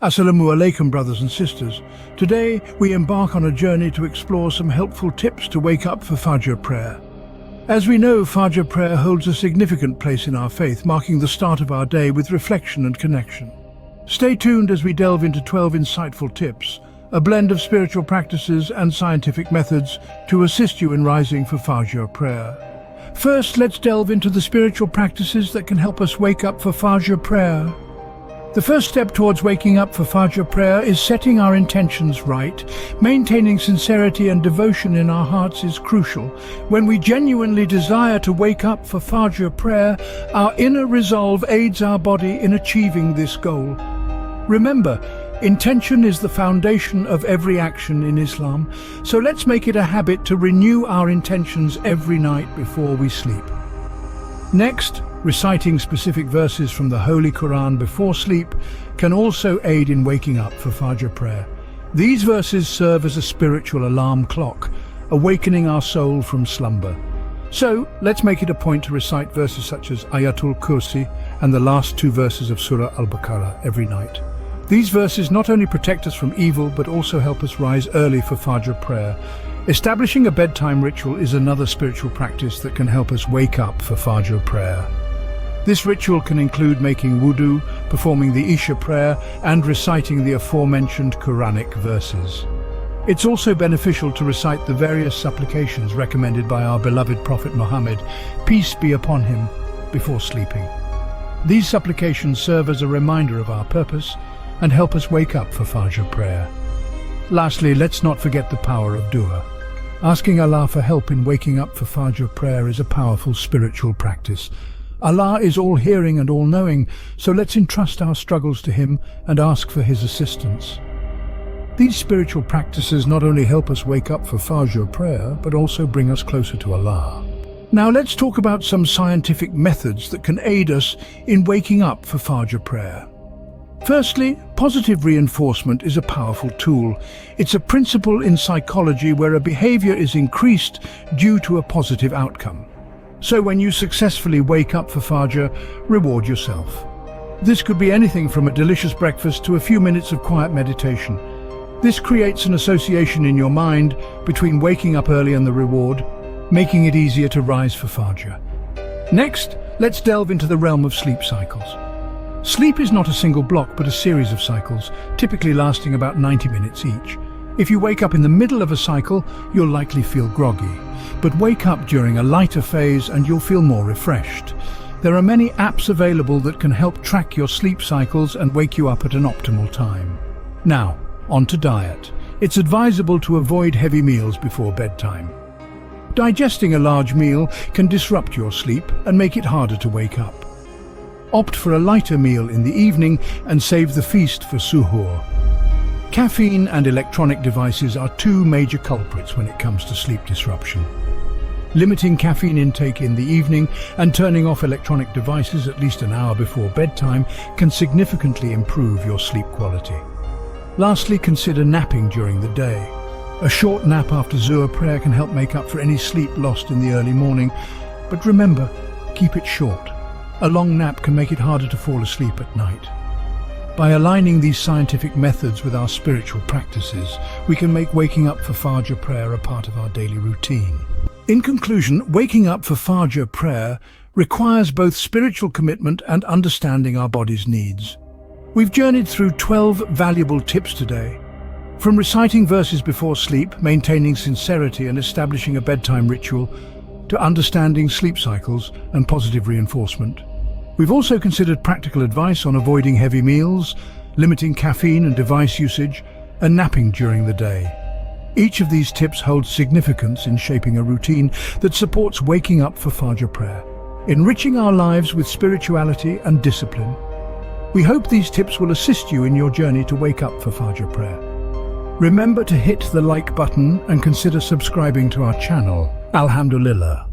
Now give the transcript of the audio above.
Assalamu alaikum, brothers and sisters. Today we embark on a journey to explore some helpful tips to wake up for Fajr prayer. As we know, Fajr prayer holds a significant place in our faith, marking the start of our day with reflection and connection. Stay tuned as we delve into 12 insightful tips, a blend of spiritual practices and scientific methods to assist you in rising for Fajr prayer. First, let's delve into the spiritual practices that can help us wake up for Fajr prayer. The first step towards waking up for Fajr prayer is setting our intentions right. Maintaining sincerity and devotion in our hearts is crucial. When we genuinely desire to wake up for Fajr prayer, our inner resolve aids our body in achieving this goal. Remember, intention is the foundation of every action in Islam, so let's make it a habit to renew our intentions every night before we sleep. Next, reciting specific verses from the Holy Quran before sleep can also aid in waking up for Fajr prayer. These verses serve as a spiritual alarm clock, awakening our soul from slumber. So, let's make it a point to recite verses such as Ayatul Kursi and the last two verses of Surah Al-Baqarah every night. These verses not only protect us from evil, but also help us rise early for Fajr prayer. Establishing a bedtime ritual is another spiritual practice that can help us wake up for Fajr prayer. This ritual can include making wudu, performing the Isha prayer, and reciting the aforementioned Quranic verses. It's also beneficial to recite the various supplications recommended by our beloved Prophet Muhammad, peace be upon him, before sleeping. These supplications serve as a reminder of our purpose and help us wake up for Fajr prayer. Lastly, let's not forget the power of dua. Asking Allah for help in waking up for Fajr prayer is a powerful spiritual practice. Allah is all-hearing and all-knowing, so let's entrust our struggles to Him and ask for His assistance. These spiritual practices not only help us wake up for Fajr prayer, but also bring us closer to Allah. Now let's talk about some scientific methods that can aid us in waking up for Fajr prayer. Firstly, positive reinforcement is a powerful tool. It's a principle in psychology where a behavior is increased due to a positive outcome. So when you successfully wake up for Fajr, reward yourself. This could be anything from a delicious breakfast to a few minutes of quiet meditation. This creates an association in your mind between waking up early and the reward, making it easier to rise for Fajr. Next, let's delve into the realm of sleep cycles. Sleep is not a single block, but a series of cycles, typically lasting about 90 minutes each. If you wake up in the middle of a cycle, you'll likely feel groggy. But wake up during a lighter phase and you'll feel more refreshed. There are many apps available that can help track your sleep cycles and wake you up at an optimal time. Now, on to diet. It's advisable to avoid heavy meals before bedtime. Digesting a large meal can disrupt your sleep and make it harder to wake up. Opt for a lighter meal in the evening and save the feast for suhoor. Caffeine and electronic devices are two major culprits when it comes to sleep disruption. Limiting caffeine intake in the evening and turning off electronic devices at least an hour before bedtime can significantly improve your sleep quality. Lastly, consider napping during the day. A short nap after Zuhr prayer can help make up for any sleep lost in the early morning, but remember, keep it short. A long nap can make it harder to fall asleep at night. By aligning these scientific methods with our spiritual practices, we can make waking up for Fajr prayer a part of our daily routine. In conclusion, waking up for Fajr prayer requires both spiritual commitment and understanding our body's needs. We've journeyed through 12 valuable tips today. From reciting verses before sleep, maintaining sincerity and establishing a bedtime ritual, to understanding sleep cycles and positive reinforcement. We've also considered practical advice on avoiding heavy meals, limiting caffeine and device usage, and napping during the day. Each of these tips holds significance in shaping a routine that supports waking up for Fajr prayer, enriching our lives with spirituality and discipline. We hope these tips will assist you in your journey to wake up for Fajr prayer. Remember to hit the like button and consider subscribing to our channel. Alhamdulillah.